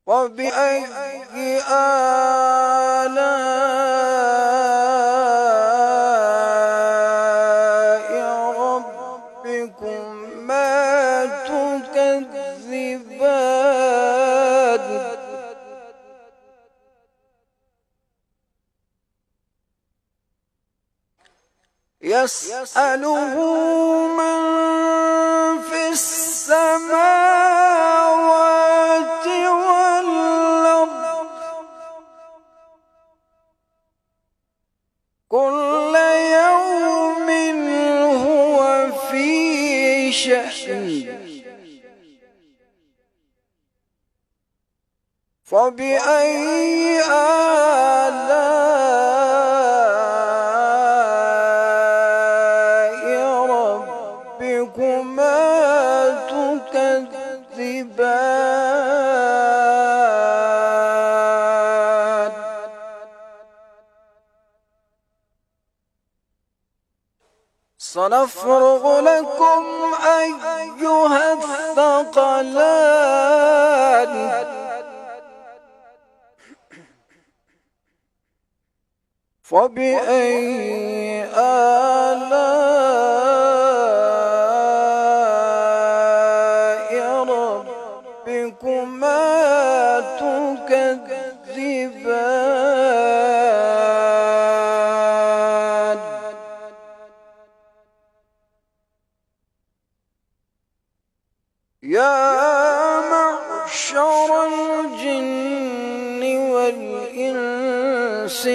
فبأي آلاء ربكما تكذبان يسأله من في السماوات والأرض كل يوم هو في شأن فبأي آلاء ربكما تكذبان سنفرغ لكم أيها الثقلان فبأي آلاء ربكما تكذبان يا معشر الجن والإنس